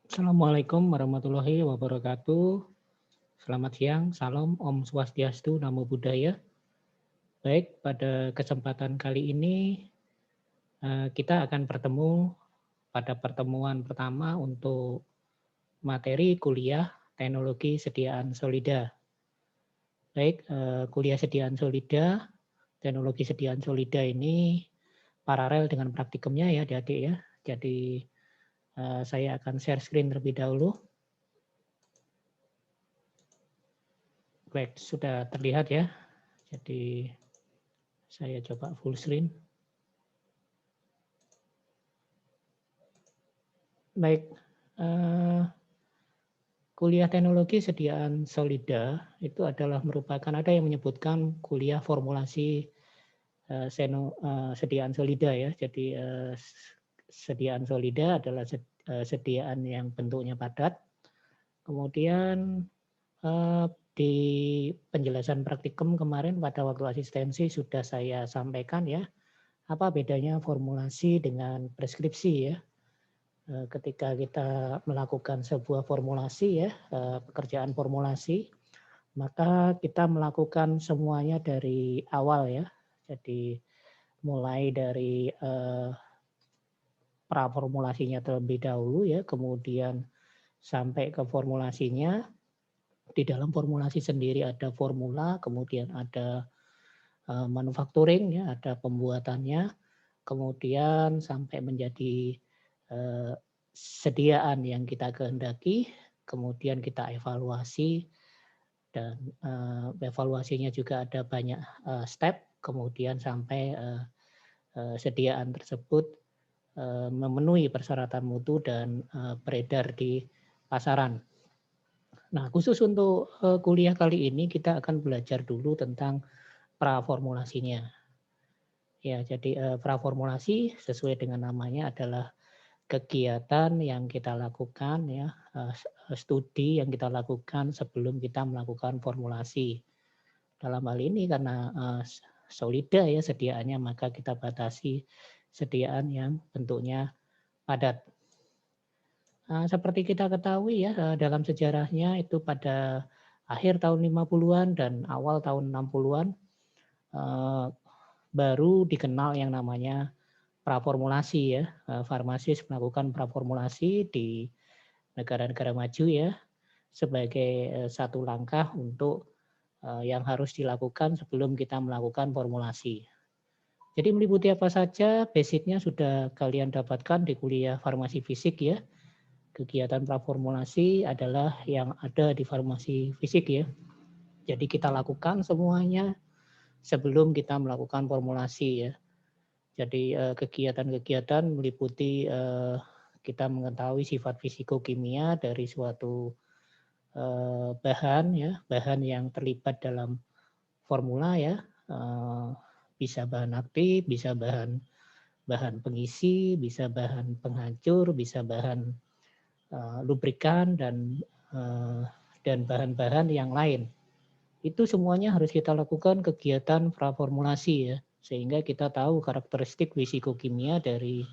Assalamualaikum warahmatullahi wabarakatuh. Selamat siang, salam, Om Swastiastu, Namo Buddhaya. Baik, pada kesempatan kali ini kita akan bertemu pada pertemuan pertama untuk materi kuliah teknologi sediaan solida. Baik, kuliah sediaan solida, teknologi sediaan solida ini paralel dengan praktikumnya ya adik-adik ya. Jadi saya akan share screen terlebih dahulu. Baik, sudah terlihat ya. Jadi saya coba full screen. Baik, kuliah teknologi sediaan solida itu adalah merupakan, ada yang menyebutkan kuliah formulasi sediaan solida ya. Jadi sediaan solida adalah sediaan yang bentuknya padat. Kemudian di penjelasan praktikum kemarin pada waktu asistensi sudah saya sampaikan ya, apa bedanya formulasi dengan preskripsi ya. Ketika kita melakukan sebuah formulasi ya, pekerjaan formulasi, maka kita melakukan semuanya dari awal ya. Jadi mulai dari praformulasinya terlebih dahulu ya, kemudian sampai ke formulasinya. Di dalam formulasi sendiri ada formula, kemudian ada manufacturing ya, ada pembuatannya, kemudian sampai menjadi sediaan yang kita kehendaki, kemudian kita evaluasi, dan evaluasinya juga ada banyak step, kemudian sampai sediaan tersebut memenuhi persyaratan mutu dan beredar di pasaran. Nah, khusus untuk kuliah kali ini kita akan belajar dulu tentang praformulasinya. Ya, jadi praformulasi sesuai dengan namanya adalah kegiatan yang kita lakukan ya, studi yang kita lakukan sebelum kita melakukan formulasi. Dalam hal ini karena solida ya sediaannya, maka kita batasi sediaan yang bentuknya padat. Seperti kita ketahui ya, dalam sejarahnya itu pada akhir tahun 50-an dan awal tahun 60-an baru dikenal yang namanya praformulasi ya. Farmasis melakukan praformulasi di negara-negara maju ya, sebagai satu langkah untuk yang harus dilakukan sebelum kita melakukan formulasi. Jadi meliputi apa saja, basicnya sudah kalian dapatkan di kuliah farmasi fisik ya. Kegiatan praformulasi adalah yang ada di farmasi fisik ya. Jadi kita lakukan semuanya sebelum kita melakukan formulasi ya. Jadi kegiatan-kegiatan meliputi kita mengetahui sifat fisikokimia dari suatu bahan ya, bahan yang terlibat dalam formula ya, bisa bahan aktif, bisa bahan pengisi, bisa bahan penghancur, bisa bahan lubrikan dan bahan-bahan yang lain. Itu semuanya harus kita lakukan kegiatan praformulasi ya, sehingga kita tahu karakteristik fisikokimia dari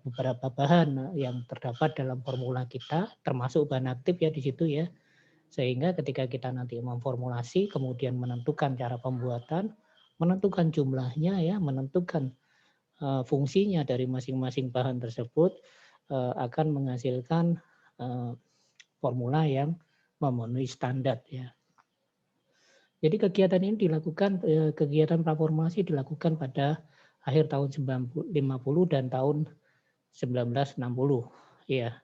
beberapa bahan yang terdapat dalam formula kita, termasuk bahan aktif ya di situ ya. Sehingga ketika kita nanti memformulasi, kemudian menentukan cara pembuatan, menentukan jumlahnya ya, menentukan fungsinya dari masing-masing bahan tersebut, akan menghasilkan formula yang memenuhi standar ya. Jadi kegiatan ini dilakukan, kegiatan praformulasi dilakukan pada akhir tahun 50 dan tahun 1960 ya.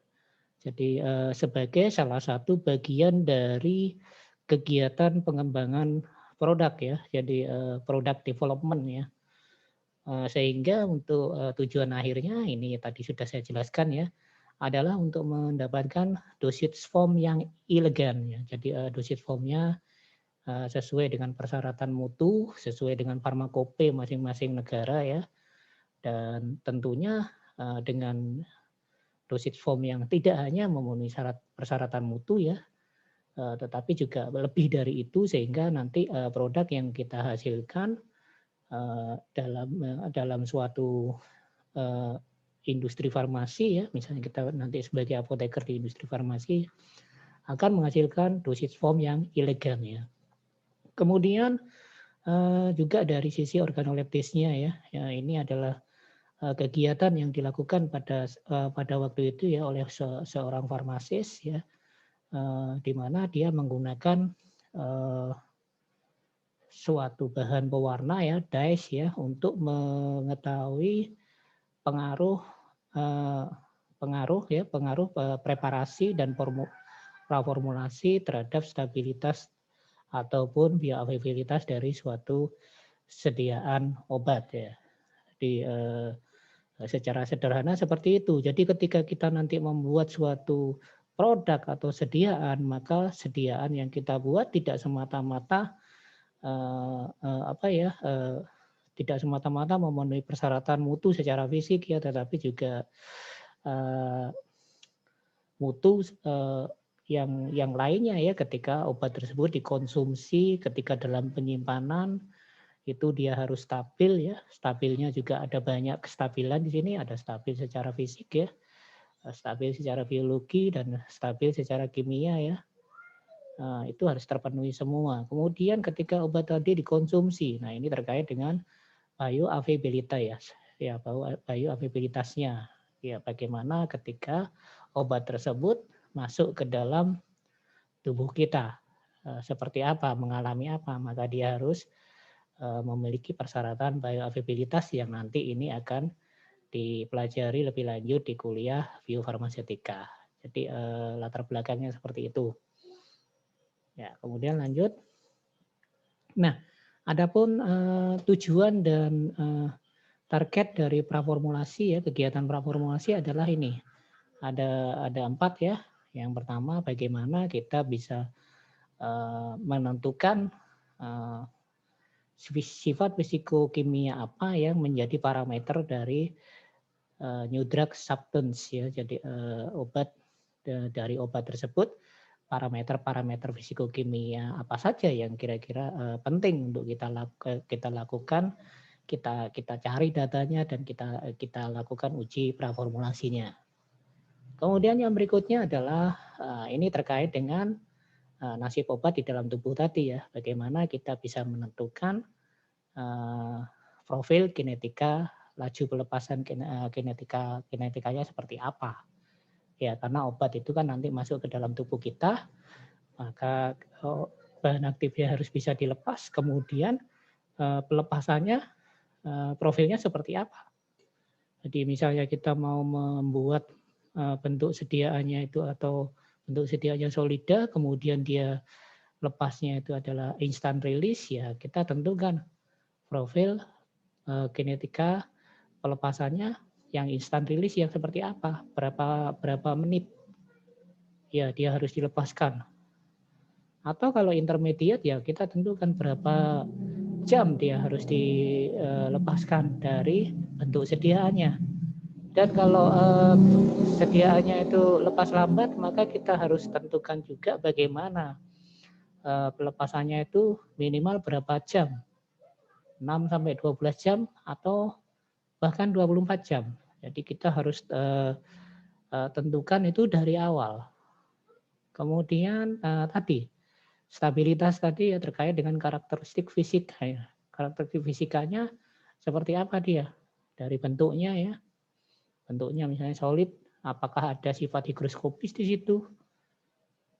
Jadi sebagai salah satu bagian dari kegiatan pengembangan produk ya. Jadi product development ya. Sehingga untuk tujuan akhirnya ini tadi sudah saya jelaskan ya, adalah untuk mendapatkan dosage form yang elegan ya. Jadi dosage formnya sesuai dengan persyaratan mutu, sesuai dengan farmakope masing-masing negara ya, dan tentunya dengan dosage form yang tidak hanya memenuhi syarat persyaratan mutu ya, tetapi juga lebih dari itu sehingga nanti produk yang kita hasilkan dalam suatu industri farmasi ya, misalnya kita nanti sebagai apoteker di industri farmasi akan menghasilkan dosis form yang ilegal ya. Kemudian juga dari sisi organoleptisnya ya, ini adalah kegiatan yang dilakukan pada waktu itu ya oleh seorang farmasis ya, di mana dia menggunakan suatu bahan pewarna ya, dyes ya, untuk mengetahui pengaruh preparasi dan praformulasi terhadap stabilitas ataupun bioavailabilitas dari suatu sediaan obat ya. Secara sederhana seperti itu. Jadi ketika kita nanti membuat suatu produk atau sediaan, maka sediaan yang kita buat tidak semata-mata tidak semata-mata memenuhi persyaratan mutu secara fisik ya, tetapi juga mutu yang lainnya ya, ketika obat tersebut dikonsumsi, ketika dalam penyimpanan itu dia harus stabil ya. Stabilnya juga ada banyak kestabilan di sini, ada stabil secara fisik ya, stabil secara biologi, dan stabil secara kimia ya. Nah, itu harus terpenuhi semua. Kemudian ketika obat tadi dikonsumsi, nah ini terkait dengan bioavailabilitas ya, bioavailabilitasnya ya, bagaimana ketika obat tersebut masuk ke dalam tubuh kita, seperti apa, mengalami apa, maka dia harus memiliki persyaratan bioavailabilitas yang nanti ini akan dipelajari lebih lanjut di kuliah biofarmaseutika. Jadi latar belakangnya seperti itu. Ya, kemudian lanjut. Nah, adapun tujuan dan target dari praformulasi ya, kegiatan praformulasi adalah ini. Ada 4 ya. Yang pertama, bagaimana kita bisa menentukan sifat fisikokimia apa yang menjadi parameter dari new drug substance ya. Jadi obat dari obat tersebut, parameter fisikokimia apa saja yang kira-kira penting untuk kita lakukan, kita cari datanya, dan kita lakukan uji praformulasinya. Kemudian yang berikutnya adalah ini terkait dengan nasib obat di dalam tubuh tadi ya, bagaimana kita bisa menentukan profil kinetika, laju pelepasan kinetikanya seperti apa. Ya, karena obat itu kan nanti masuk ke dalam tubuh kita, maka bahan aktifnya harus bisa dilepas, kemudian pelepasannya profilnya seperti apa. Jadi misalnya kita mau membuat bentuk sediaannya itu atau bentuk sediaannya solida, kemudian dia lepasnya itu adalah instant release, ya kita tentukan profil kinetika pelepasannya yang instant release yang seperti apa, berapa menit ya dia harus dilepaskan. Atau kalau intermediate ya kita tentukan berapa jam dia harus dilepaskan dari bentuk sediaannya. Dan kalau sediaannya itu lepas lambat, maka kita harus tentukan juga bagaimana pelepasannya itu minimal berapa jam. 6 sampai 12 jam atau bahkan 24 jam. Jadi kita harus tentukan itu dari awal. Kemudian tadi stabilitas tadi ya terkait dengan karakteristik fisik ya. Karakteristik fisikanya seperti apa dia? Dari bentuknya ya. Bentuknya misalnya solid, apakah ada sifat higroskopis di situ?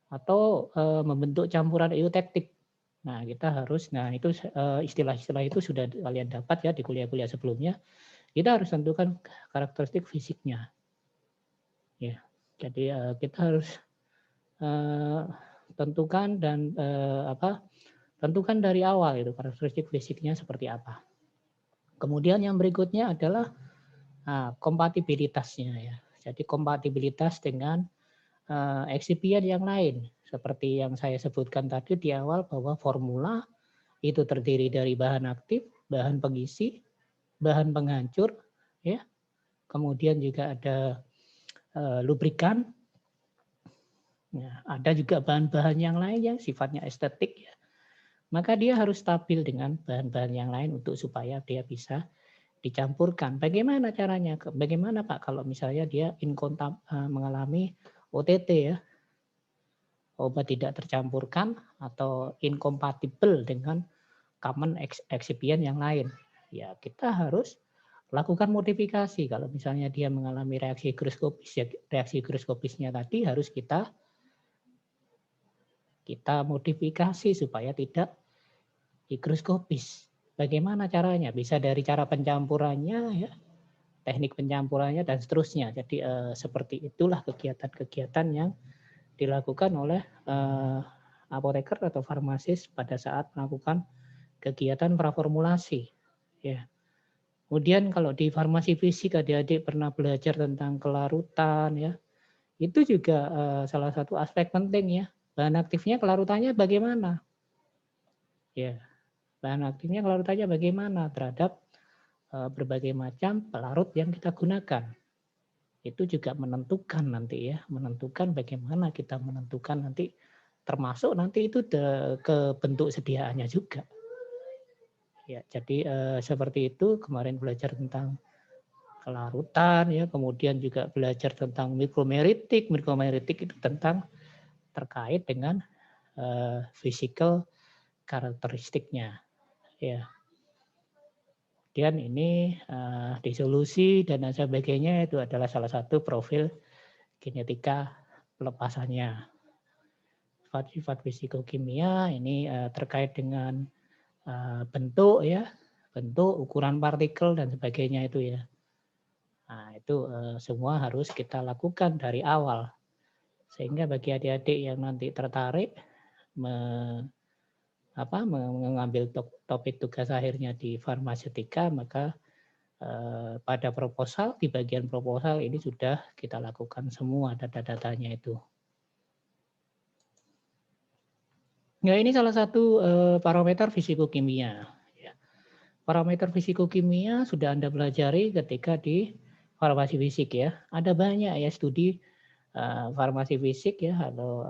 Atau membentuk campuran eutektik. Nah, kita harus, itu istilah-istilah itu sudah kalian dapat ya di kuliah-kuliah sebelumnya. Kita harus tentukan karakteristik fisiknya. Ya, jadi kita harus tentukan dan tentukan dari awal itu karakteristik fisiknya seperti apa. Kemudian yang berikutnya adalah kompatibilitasnya ya. Jadi kompatibilitas dengan eksipien yang lain, seperti yang saya sebutkan tadi di awal bahwa formula itu terdiri dari bahan aktif, bahan pengisi, bahan penghancur, ya. Kemudian juga ada lubrikan. Ya, ada juga bahan-bahan yang lain yang sifatnya estetik ya. Maka dia harus stabil dengan bahan-bahan yang lain untuk supaya dia bisa dicampurkan. Bagaimana caranya? Bagaimana Pak kalau misalnya dia mengalami OTT ya, obat tidak tercampurkan atau incompatible dengan common excipient yang lain. Ya, kita harus lakukan modifikasi. Kalau misalnya dia mengalami reaksi higroskopis, ya reaksi higroskopisnya tadi harus kita modifikasi supaya tidak higroskopis. Bagaimana caranya? Bisa dari cara pencampurannya, ya, teknik pencampurannya dan seterusnya. Jadi seperti itulah kegiatan-kegiatan yang dilakukan oleh apoteker atau farmasis pada saat melakukan kegiatan praformulasi. Ya. Kemudian kalau di farmasi fisik adik-adik pernah belajar tentang kelarutan ya. Itu juga salah satu aspek penting ya. Bahan aktifnya kelarutannya bagaimana? Ya. Bahan aktifnya kelarutannya bagaimana terhadap berbagai macam pelarut yang kita gunakan. Itu juga menentukan nanti ya, menentukan bagaimana kita menentukan nanti termasuk nanti itu ke bentuk sediaannya juga. Ya, jadi seperti itu kemarin belajar tentang kelarutan ya, kemudian juga belajar tentang mikromeritik. Mikromeritik itu tentang terkait dengan physical karakteristiknya. Ya. Kemudian ini disolusi dan sebagainya itu adalah salah satu profil kinetika pelepasannya. Sifat-sifat fisikokimia ini terkait dengan bentuk ya, bentuk, ukuran partikel dan sebagainya itu ya. Nah, itu semua harus kita lakukan dari awal. Sehingga bagi adik-adik yang nanti tertarik mengambil topik tugas akhirnya di farmaseutika, maka pada proposal, di bagian proposal ini sudah kita lakukan semua data-datanya itu. Ya, ini salah satu parameter fisikokimia. Ya. Parameter fisikokimia sudah Anda pelajari ketika di farmasi fisik ya. Ada banyak ya studi farmasi fisik ya atau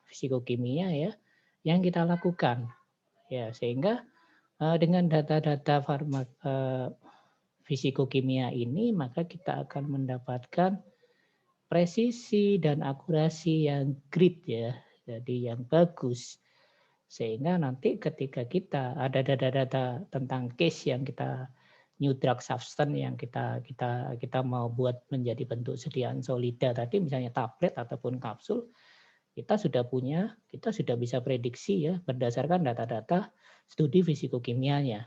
fisikokimia ya yang kita lakukan. Ya, sehingga dengan data-data fisikokimia ini maka kita akan mendapatkan presisi dan akurasi yang great ya. Jadi yang bagus. Sehingga nanti ketika kita ada data-data tentang case yang kita new drug substance yang kita mau buat menjadi bentuk sediaan solida tadi misalnya tablet ataupun kapsul, kita sudah bisa prediksi ya berdasarkan data-data studi fisikokimianya.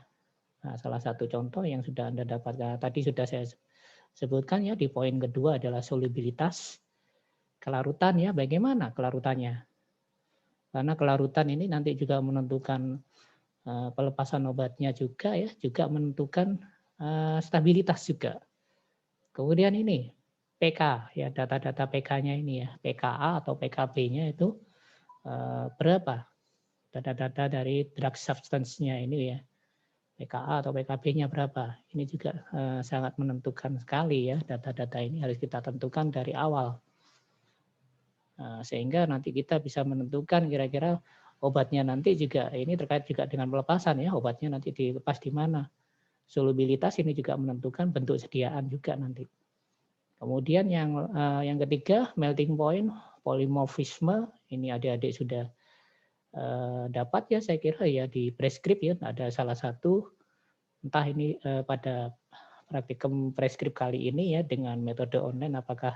Nah, salah satu contoh yang sudah Anda dapatkan tadi sudah saya sebutkan ya di poin kedua adalah solubilitas kelarutan ya, bagaimana kelarutannya? Karena kelarutan ini nanti juga menentukan pelepasan obatnya juga ya, juga menentukan stabilitas juga. Kemudian ini PK ya, data-data PK-nya ini ya, PKA atau PKB-nya itu berapa? Data-data dari drug substance-nya ini ya, PKA atau PKB-nya berapa? Ini juga sangat menentukan sekali ya, data-data ini harus kita tentukan dari awal. Sehingga nanti kita bisa menentukan kira-kira obatnya nanti juga ini terkait juga dengan pelepasan ya, obatnya nanti dilepas di mana. Solubilitas ini juga menentukan bentuk sediaan juga nanti. Kemudian yang ketiga melting point, polimorfisme, ini adik-adik sudah dapat ya saya kira ya di preskrip ya, ada salah satu entah ini pada praktikum preskrip kali ini ya dengan metode online apakah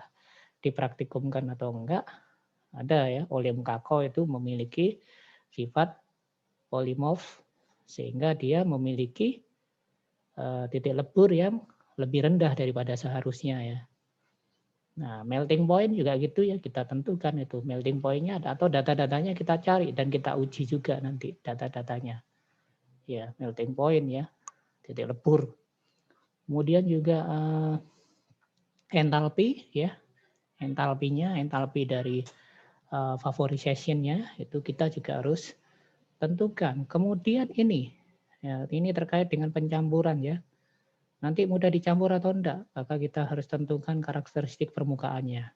dipraktikumkan atau enggak. Ada ya, oleum kakao itu memiliki sifat polimorf sehingga dia memiliki titik lebur yang lebih rendah daripada seharusnya ya. Nah, melting point juga gitu ya, kita tentukan itu melting point-nya atau data-datanya kita cari dan kita uji juga nanti data-datanya. Ya, melting point ya, titik lebur. Kemudian juga entalpi ya, entalpi dari favorization-nya itu kita juga harus tentukan. Kemudian ini terkait dengan pencampuran ya. Nanti mudah dicampur atau enggak, maka kita harus tentukan karakteristik permukaannya.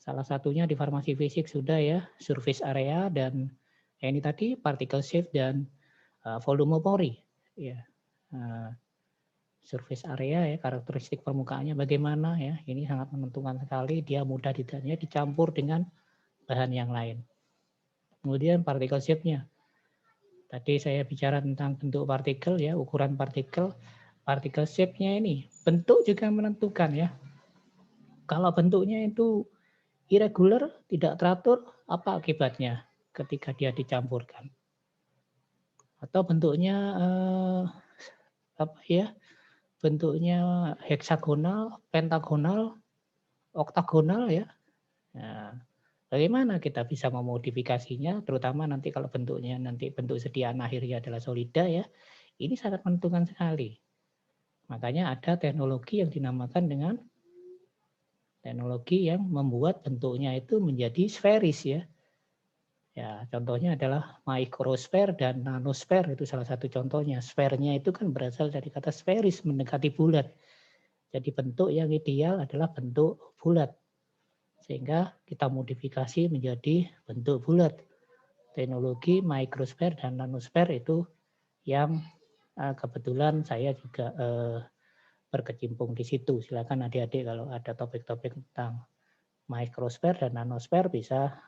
Salah satunya di farmasi fisik sudah ya, surface area dan ini tadi particle shape dan volume pori. Ya. surface area ya, karakteristik permukaannya bagaimana ya. Ini sangat menentukan sekali, dia mudah tidaknya dicampur dengan bahan yang lain. Kemudian particle shape-nya. Tadi saya bicara tentang bentuk partikel ya, ukuran partikel. Particle shape-nya ini, bentuk juga menentukan ya. Kalau bentuknya itu irregular, tidak teratur, apa akibatnya ketika dia dicampurkan? Atau bentuknya apa ya? Bentuknya heksagonal, pentagonal, oktagonal ya. Nah, bagaimana kita bisa memodifikasinya, terutama nanti kalau bentuknya nanti bentuk sediaan akhirnya adalah solida ya. Ini sangat menentukan sekali. Makanya ada teknologi yang dinamakan dengan teknologi yang membuat bentuknya itu menjadi sferis ya. Ya, contohnya adalah microsphere dan nanosphere, itu salah satu contohnya. Sfernya itu kan berasal dari kata sferis, mendekati bulat. Jadi bentuk yang ideal adalah bentuk bulat. Sehingga kita modifikasi menjadi bentuk bulat. Teknologi microsphere dan nanosphere itu yang kebetulan saya juga berkecimpung di situ. Silakan adik-adik kalau ada topik-topik tentang microsphere dan nanosphere bisa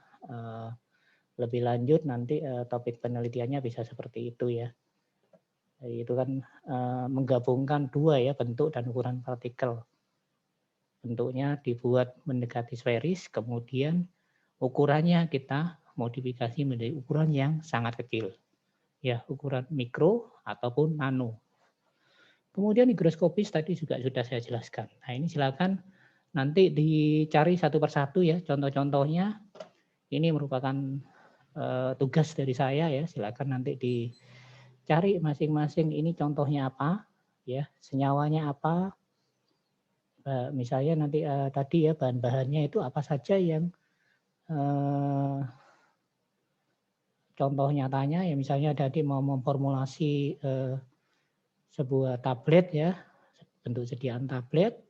lebih lanjut nanti topik penelitiannya bisa seperti itu ya. Jadi itu kan menggabungkan dua ya, bentuk dan ukuran partikel. Bentuknya dibuat mendekati sferis, kemudian ukurannya kita modifikasi menjadi ukuran yang sangat kecil. Ya, ukuran mikro ataupun nano. Kemudian higroskopis tadi juga sudah saya jelaskan. Nah, ini silakan nanti dicari satu persatu ya contoh-contohnya. Ini merupakan tugas dari saya ya, silakan nanti dicari masing-masing ini contohnya apa, ya senyawanya apa, misalnya nanti tadi ya bahan-bahannya itu apa saja yang contoh nyatanya ya, misalnya tadi mau memformulasi sebuah tablet ya, bentuk sediaan tablet,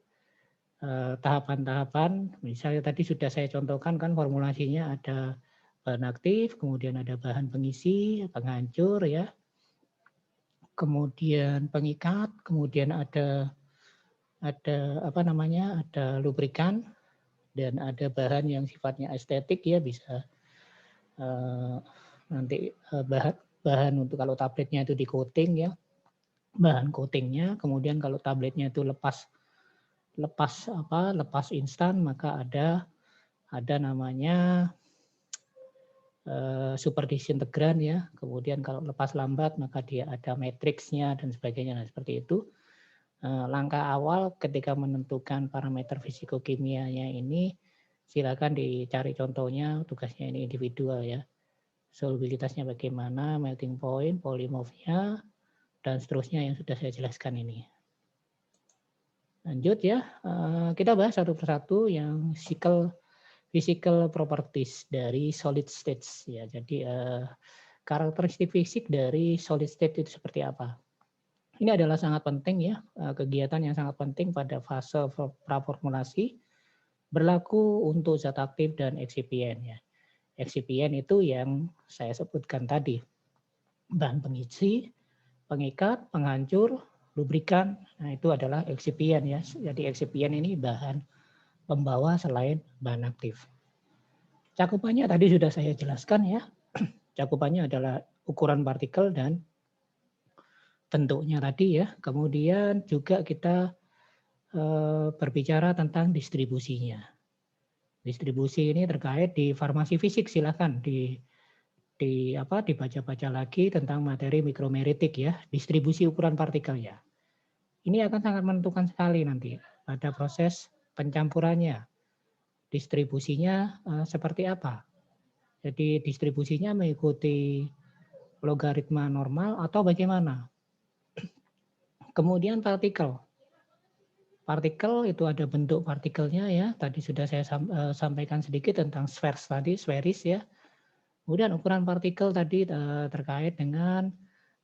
tahapan-tahapan, misalnya tadi sudah saya contohkan kan formulasinya ada bahan aktif, kemudian ada bahan pengisi, penghancur ya, kemudian pengikat, kemudian ada apa namanya, ada lubrikan, dan ada bahan yang sifatnya estetik ya, bisa nanti bahan untuk kalau tabletnya itu di coating ya, bahan coatingnya, kemudian kalau tabletnya itu lepas instan, maka ada namanya super disintegran ya. Kemudian kalau lepas lambat maka dia ada matriksnya dan sebagainya. Nah, seperti itu. Langkah awal ketika menentukan parameter fisikokimianya ini, silakan dicari contohnya, tugasnya ini individual ya. Solubilitasnya bagaimana, melting point, polymorphnya, dan seterusnya yang sudah saya jelaskan ini. Lanjut ya, kita bahas satu persatu yang physical properties dari solid states ya. Jadi karakteristik fisik dari solid state itu seperti apa? Ini adalah sangat penting ya, kegiatan yang sangat penting pada fase praformulasi, berlaku untuk zat aktif dan eksipien ya. Eksipien itu yang saya sebutkan tadi, bahan pengisi, pengikat, penghancur, lubrikan, nah itu adalah eksipien ya. Jadi eksipien ini bahan pembawa selain bahan aktif. Cakupannya tadi sudah saya jelaskan ya. Cakupannya adalah ukuran partikel dan bentuknya tadi ya. Kemudian juga kita berbicara tentang distribusinya. Distribusi ini terkait di farmasi fisik, silakan dibaca-baca lagi tentang materi mikromeritik ya, distribusi ukuran partikelnya. Ini akan sangat menentukan sekali nanti pada proses pencampurannya. Distribusinya seperti apa? Jadi distribusinya mengikuti logaritma normal atau bagaimana? Kemudian partikel. Partikel itu ada bentuk partikelnya ya. Tadi sudah saya sampaikan sedikit tentang sferis tadi, sferis ya. Kemudian ukuran partikel tadi terkait dengan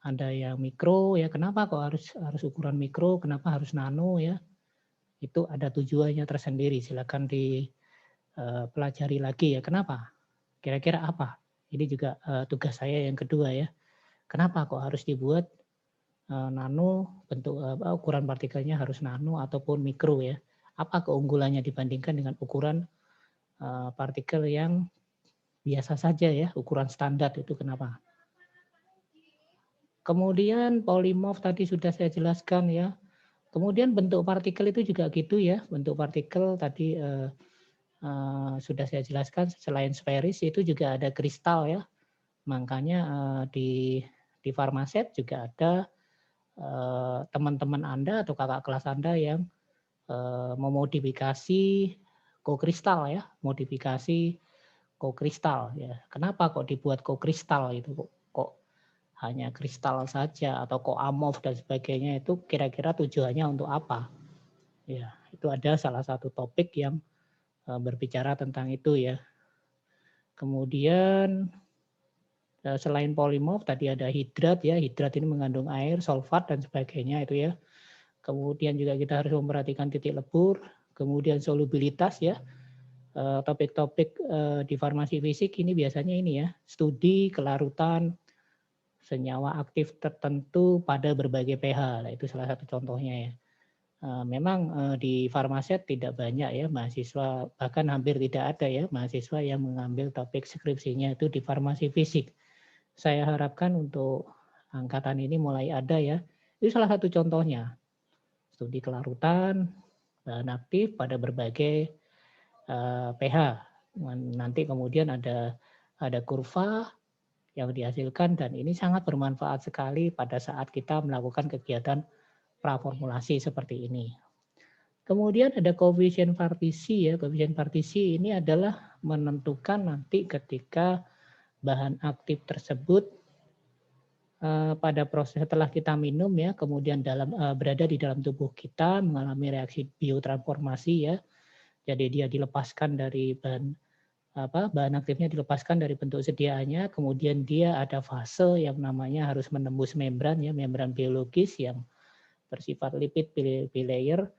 ada yang mikro ya. Kenapa kok harus ukuran mikro? Kenapa harus nano ya? Itu ada tujuannya tersendiri. Silakan dipelajari lagi ya. Kenapa? Kira-kira apa? Ini juga tugas saya yang kedua ya. Kenapa kok harus dibuat nano, bentuk ukuran partikelnya harus nano ataupun mikro ya. Apa keunggulannya dibandingkan dengan ukuran partikel yang biasa saja ya, ukuran standar itu kenapa? Kemudian polymorph tadi sudah saya jelaskan ya. Kemudian bentuk partikel itu juga gitu ya. Bentuk partikel tadi sudah saya jelaskan, selain sferis itu juga ada kristal ya. Makanya di Farmaset juga ada teman-teman Anda atau kakak kelas Anda yang memodifikasi kokristal ya, modifikasi kokristal ya. Kenapa kok dibuat kokristal itu kok hanya kristal saja atau kok amorf dan sebagainya, itu kira-kira tujuannya untuk apa? Ya, itu ada salah satu topik yang berbicara tentang itu ya. Kemudian selain polimorf tadi ada hidrat ya, hidrat ini mengandung air, sulfat dan sebagainya itu ya. Kemudian juga kita harus memperhatikan titik lebur, kemudian solubilitas ya. Topik-topik di farmasi fisik ini biasanya ini ya, studi kelarutan senyawa aktif tertentu pada berbagai pH. Nah, itu salah satu contohnya ya. Memang di Farmaset tidak banyak ya mahasiswa, bahkan hampir tidak ada ya mahasiswa yang mengambil topik skripsinya itu di farmasi fisik. Saya harapkan untuk angkatan ini mulai ada ya. Itu salah satu contohnya. Studi kelarutan bahan aktif pada berbagai pH. Nanti kemudian ada kurva yang dihasilkan dan ini sangat bermanfaat sekali pada saat kita melakukan kegiatan praformulasi seperti ini. Kemudian ada koefisien partisi ya. Koefisien partisi ini adalah menentukan nanti ketika bahan aktif tersebut pada proses setelah kita minum ya, kemudian berada di dalam tubuh kita mengalami reaksi biotransformasi ya. Jadi dia dilepaskan dari bahan aktifnya dilepaskan dari bentuk sediaannya, kemudian dia ada fase yang namanya harus menembus membran ya, membran biologis yang bersifat lipid bilayer,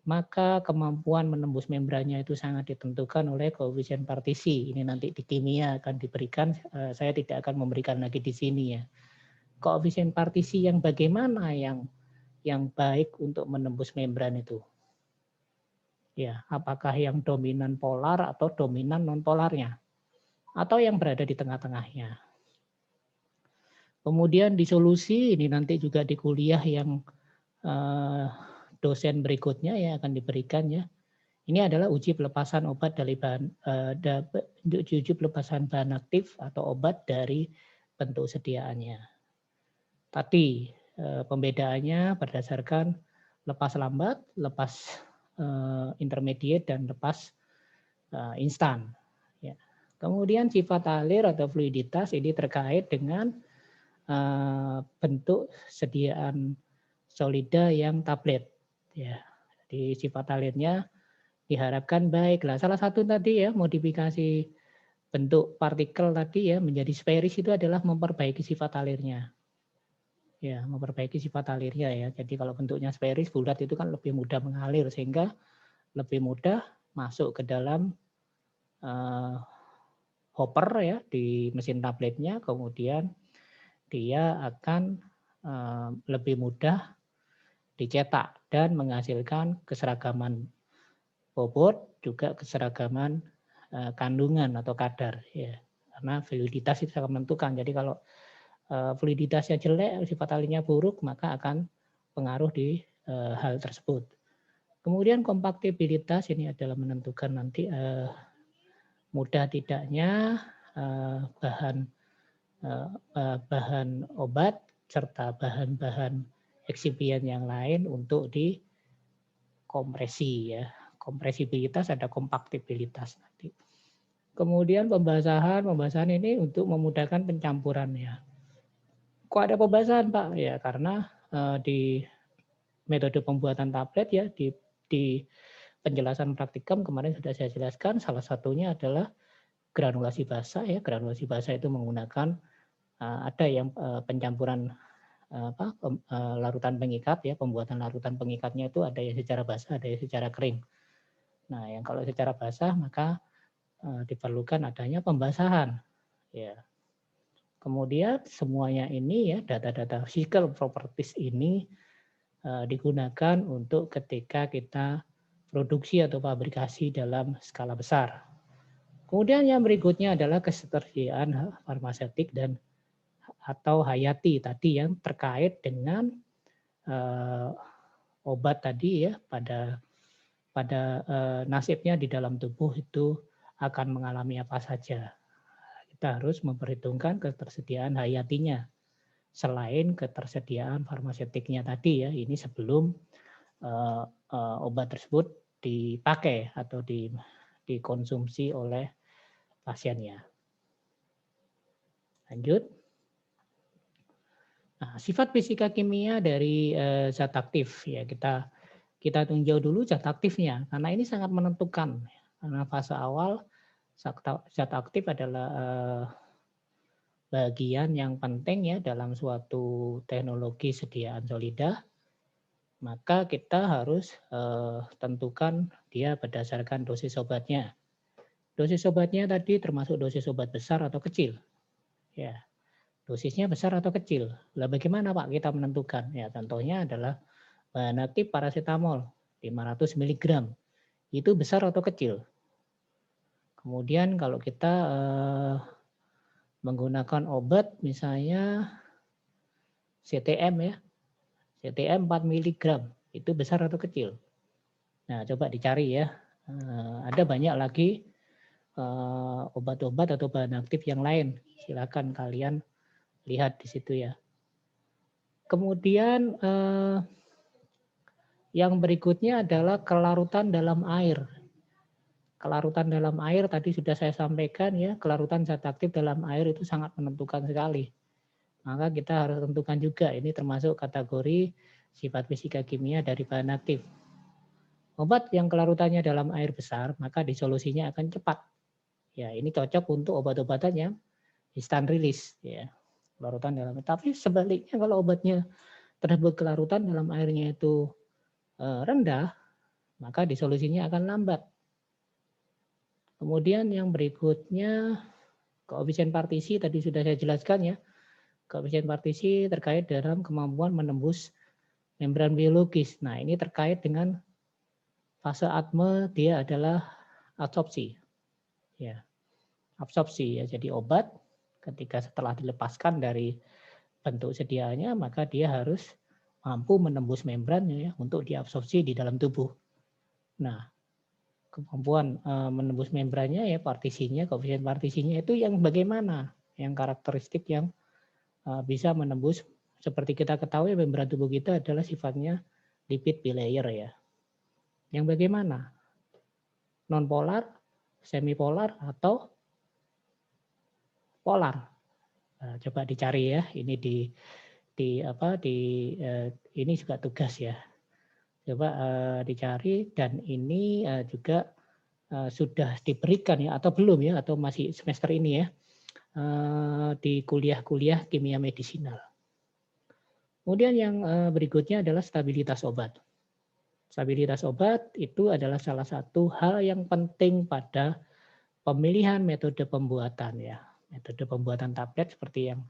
maka kemampuan menembus membrannya itu sangat ditentukan oleh koefisien partisi. Ini nanti di kimia akan diberikan, saya tidak akan memberikan lagi di sini ya. Koefisien partisi yang bagaimana yang baik untuk menembus membran itu? Ya, apakah yang dominan polar atau dominan non polarnya? Atau yang berada di tengah-tengahnya? Kemudian di solusi ini nanti juga di kuliah yang dosen berikutnya yang akan diberikan ya. Ini adalah uji pelepasan obat dari uji pelepasan bahan aktif atau obat dari bentuk sediaannya. Tadi pembedaannya berdasarkan lepas lambat, lepas intermediate dan lepas instan. Ya. Kemudian sifat alir atau fluiditas ini terkait dengan bentuk sediaan solida yang tablet. Ya, di sifat alirnya diharapkan baik. Lah, salah satu tadi ya modifikasi bentuk partikel tadi ya menjadi sferis itu adalah memperbaiki sifat alirnya. Ya, memperbaiki sifat alirnya ya. Jadi kalau bentuknya sferis bulat itu kan lebih mudah mengalir sehingga lebih mudah masuk ke dalam hopper ya di mesin tabletnya, kemudian dia akan lebih mudah dicetak dan menghasilkan keseragaman bobot, juga keseragaman kandungan atau kadar ya. Karena fluiditas itu sangat menentukan. Jadi kalau fluiditasnya jelek, sifat alirnya buruk, maka akan pengaruh di hal tersebut. Kemudian kompaktibilitas ini adalah menentukan nanti mudah tidaknya bahan obat serta bahan-bahan eksipien yang lain untuk dikompresi ya. Kompresibilitas ada kompaktibilitas nanti. Kemudian pembasahan ini untuk memudahkan pencampurannya. Kok ada pembasahan Pak? Ya karena di metode pembuatan tablet ya di penjelasan praktikum kemarin sudah saya jelaskan, salah satunya adalah granulasi basah ya. Granulasi basah itu menggunakan ada yang pencampuran larutan pengikat ya, pembuatan larutan pengikatnya itu ada yang secara basah, ada yang secara kering. Nah, yang kalau secara basah maka diperlukan adanya pembasahan. Ya. Kemudian semuanya ini ya, data-data physical properties ini digunakan untuk ketika kita produksi atau fabrikasi dalam skala besar. Kemudian yang berikutnya adalah ketersediaan farmaseutik dan atau hayati tadi yang terkait dengan obat tadi ya, pada nasibnya di dalam tubuh itu akan mengalami apa saja. Kita harus memperhitungkan ketersediaan hayatinya selain ketersediaan farmaseutiknya tadi ya. Ini sebelum obat tersebut dipakai atau dikonsumsi oleh pasiennya. Lanjut. Nah, sifat fisika kimia dari zat aktif ya, kita tinjau dulu zat aktifnya karena ini sangat menentukan. Karena fase awal zat aktif adalah bagian yang penting ya dalam suatu teknologi sediaan solida, maka kita harus tentukan dia berdasarkan dosis obatnya. Dosis obatnya tadi termasuk dosis obat besar atau kecil. Ya, dosisnya besar atau kecil. Lah bagaimana Pak kita menentukan? Ya, contohnya adalah bahan aktif paracetamol 500 mg. Itu besar atau kecil? Kemudian kalau kita menggunakan obat misalnya CTM ya, CTM 4 mg, itu besar atau kecil? Nah, coba dicari ya. Ada banyak lagi obat-obat atau bahan aktif yang lain. Silakan kalian lihat di situ ya. Kemudian yang berikutnya adalah kelarutan dalam air. Kelarutan dalam air tadi sudah saya sampaikan ya, kelarutan zat aktif dalam air itu sangat menentukan sekali. Maka kita harus tentukan juga ini termasuk kategori sifat fisika kimia dari bahan aktif. Obat yang kelarutannya dalam air besar, maka disolusinya akan cepat. Ya, ini cocok untuk obat-obatan yang instant release ya. Kelarutan dalam air. Tapi sebaliknya kalau obatnya tersebut kelarutan dalam airnya itu rendah, maka disolusinya akan lambat. Kemudian yang berikutnya koefisien partisi tadi sudah saya jelaskan ya. Koefisien partisi terkait dalam kemampuan menembus membran biologis. Nah, ini terkait dengan fase atme dia adalah absorpsi. Ya. Absorpsi ya. Jadi obat ketika setelah dilepaskan dari bentuk sediaannya maka dia harus mampu menembus membrannya ya untuk diabsorpsi di dalam tubuh. Nah, kemampuan menembus membrannya ya partisinya, koefisien partisinya itu yang bagaimana? Yang karakteristik yang bisa menembus, seperti kita ketahui membran tubuh kita adalah sifatnya lipid bilayer ya. Yang bagaimana? Non-polar, semipolar atau polar? Nah, coba dicari ya. Ini ini juga tugas ya. Coba dicari dan ini juga sudah diberikan ya atau belum ya atau masih semester ini ya di kuliah-kuliah kimia medisinal. Kemudian yang berikutnya adalah stabilitas obat. Stabilitas obat itu adalah salah satu hal yang penting pada pemilihan metode pembuatan ya. Metode pembuatan tablet seperti yang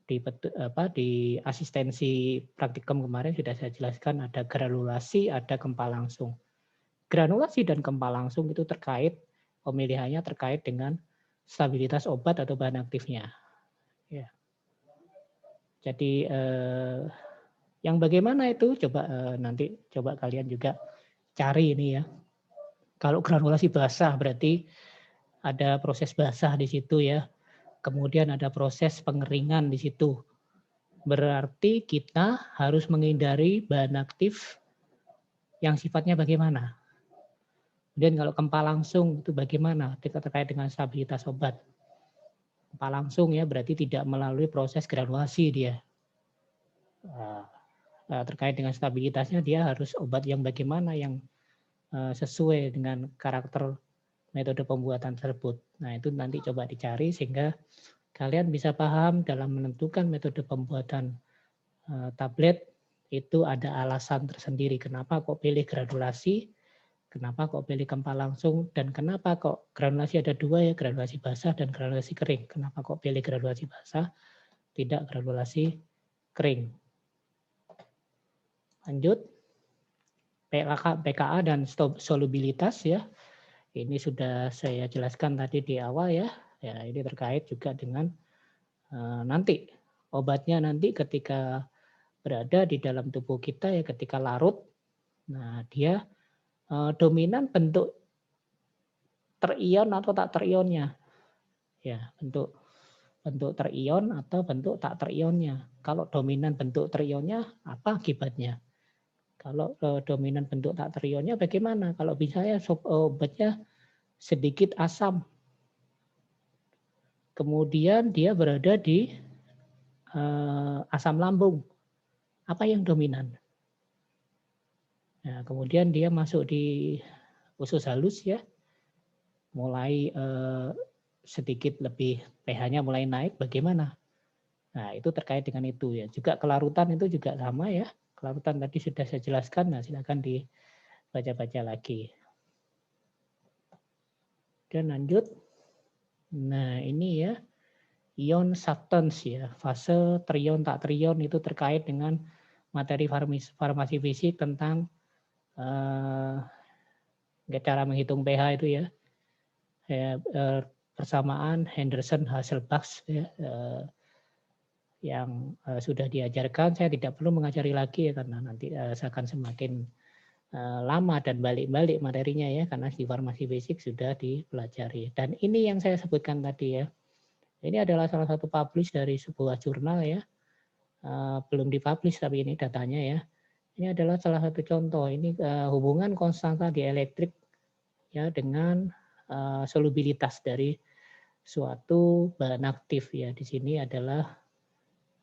di asistensi praktikum kemarin sudah saya jelaskan ada granulasi, ada gempa langsung. Granulasi dan gempa langsung itu terkait pemilihannya terkait dengan stabilitas obat atau bahan aktifnya. Ya. Jadi yang bagaimana itu coba nanti coba kalian juga cari ini ya. Kalau granulasi basah berarti ada proses basah di situ ya. Kemudian ada proses pengeringan di situ. Berarti kita harus menghindari bahan aktif yang sifatnya bagaimana. Kemudian kalau gempa langsung itu bagaimana terkait dengan stabilitas obat. Gempa langsung ya berarti tidak melalui proses granulasi dia. Terkait dengan stabilitasnya dia harus obat yang bagaimana yang sesuai dengan karakter metode pembuatan tersebut. Nah itu nanti coba dicari sehingga kalian bisa paham dalam menentukan metode pembuatan tablet itu ada alasan tersendiri. Kenapa kok pilih granulasi? Kenapa kok pilih kempal langsung dan kenapa kok granulasi ada dua ya, granulasi basah dan granulasi kering. Kenapa kok pilih granulasi basah, tidak granulasi kering. Lanjut, pKa dan solubilitas ya. Ini sudah saya jelaskan tadi di awal ya. Ya, ini terkait juga dengan nanti obatnya nanti ketika berada di dalam tubuh kita ya, ketika larut. Nah, dia dominan bentuk terion atau tak terionnya. Ya, bentuk terion atau bentuk tak terionnya. Kalau dominan bentuk terionnya, apa akibatnya? Kalau dominan bentuk tak terionnya bagaimana? Kalau misalnya obatnya sedikit asam, kemudian dia berada di asam lambung, apa yang dominan? Nah, kemudian dia masuk di usus halus ya, mulai sedikit lebih pH-nya mulai naik, bagaimana? Nah, itu terkait dengan itu ya. Juga kelarutan itu juga sama ya. Kelarutan tadi sudah saya jelaskan, nah silakan dibaca-baca lagi. Dan lanjut. Nah, ini ya, ion substance ya, fase terion tak terion itu terkait dengan materi farmasi fisik tentang cara menghitung pH itu ya. Persamaan Henderson-Hasselbalch ya, yang sudah diajarkan. Saya tidak perlu mengajari lagi ya, karena nanti saya akan semakin lama dan balik-balik materinya ya, karena di farmasi basic sudah dipelajari. Dan ini yang saya sebutkan tadi ya, ini adalah salah satu publish dari sebuah jurnal ya, belum dipublish tapi ini datanya ya. Ini adalah salah satu contoh, ini hubungan konstanta dielektrik ya dengan solubilitas dari suatu bahan aktif ya. Di sini adalah,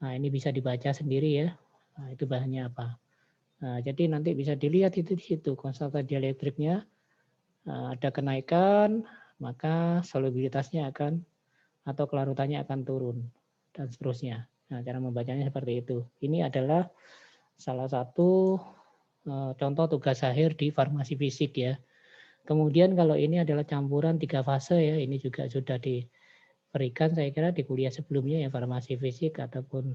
nah ini bisa dibaca sendiri ya, nah, itu bahannya apa. Nah, jadi nanti bisa dilihat itu di situ konstanta dielektriknya ada kenaikan, maka solubilitasnya akan atau kelarutannya akan turun dan seterusnya. Nah, cara membacanya seperti itu. Ini adalah salah satu contoh tugas akhir di farmasi fisik ya. Kemudian kalau ini adalah campuran 3 fase ya, ini juga sudah diberikan saya kira di kuliah sebelumnya ya, farmasi fisik ataupun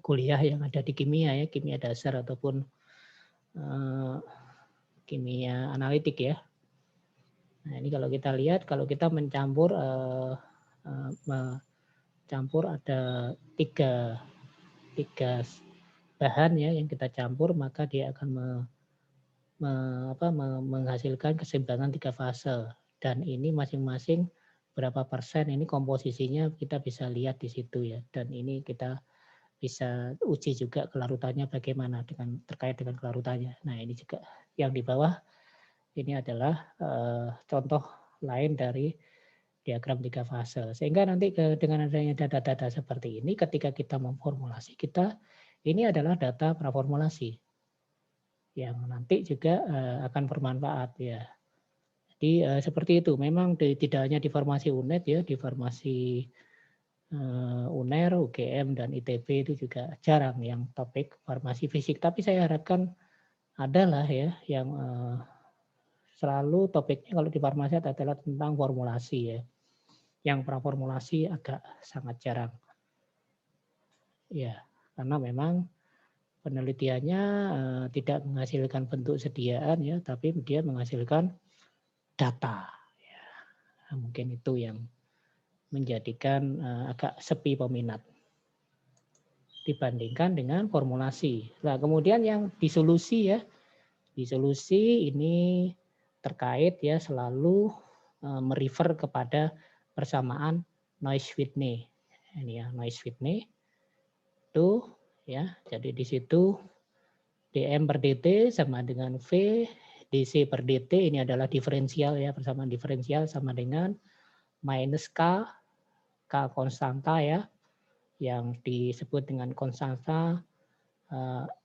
kuliah yang ada di kimia ya, kimia dasar ataupun kimia analitik ya. Nah, ini kalau kita lihat, kalau kita mencampur ada tiga bahan ya yang kita campur, maka dia akan menghasilkan keseimbangan 3 fase. Dan ini masing-masing berapa persen, ini komposisinya kita bisa lihat di situ ya. Dan ini kita bisa uji juga kelarutannya bagaimana terkait dengan kelarutannya. Nah, ini juga yang di bawah ini adalah contoh lain dari diagram 3 fase. Sehingga nanti dengan adanya data-data seperti ini, ketika kita memformulasi, ini adalah data praformulasi yang nanti juga akan bermanfaat ya. Jadi seperti itu. Memang tidak hanya di farmasi UNED ya, di farmasi UNER, UGM, dan ITB itu juga jarang yang topik farmasi fisik. Tapi saya harapkan adalah ya yang selalu topiknya kalau di farmasi adalah tentang formulasi ya. Yang praformulasi agak sangat jarang. Ya, karena memang penelitiannya tidak menghasilkan bentuk sediaan ya, tapi dia menghasilkan data. Ya, mungkin itu yang menjadikan agak sepi peminat dibandingkan dengan formulasi. Nah, kemudian yang disolusi ya, disolusi ini terkait ya selalu merefer kepada persamaan Naismith-Whitney. Ini ya Naismith-Whitney itu ya. Jadi di situ dm per dt sama dengan v dc per dt, ini adalah diferensial ya, persamaan diferensial sama dengan minus k konstanta ya, yang disebut dengan konstanta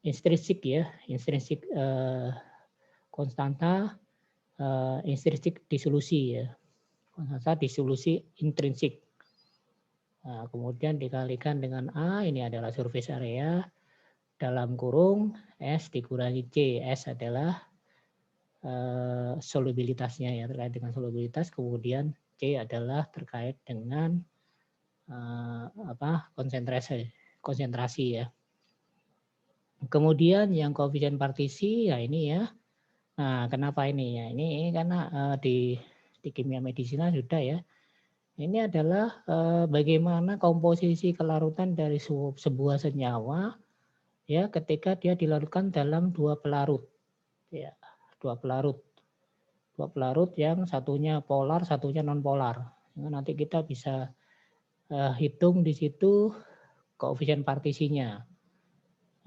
intrinsik ya, intrinsik konstanta intrinsik disolusi ya, konstanta disolusi intrinsik. Nah, kemudian dikalikan dengan A, ini adalah surface area dalam kurung S dikurangi C. S adalah solubilitasnya ya, terkait dengan solubilitas. Kemudian C adalah terkait dengan konsentrasi ya. Kemudian yang koefisien partisi ya ini ya. Nah, kenapa ini ya? Ini karena di kimia medisina sudah ya. Ini adalah bagaimana komposisi kelarutan dari sebuah senyawa ya ketika dia dilarutkan dalam dua pelarut. Ya, dua pelarut yang satunya polar, satunya non polar. Nanti kita bisa hitung di situ koefisien partisinya.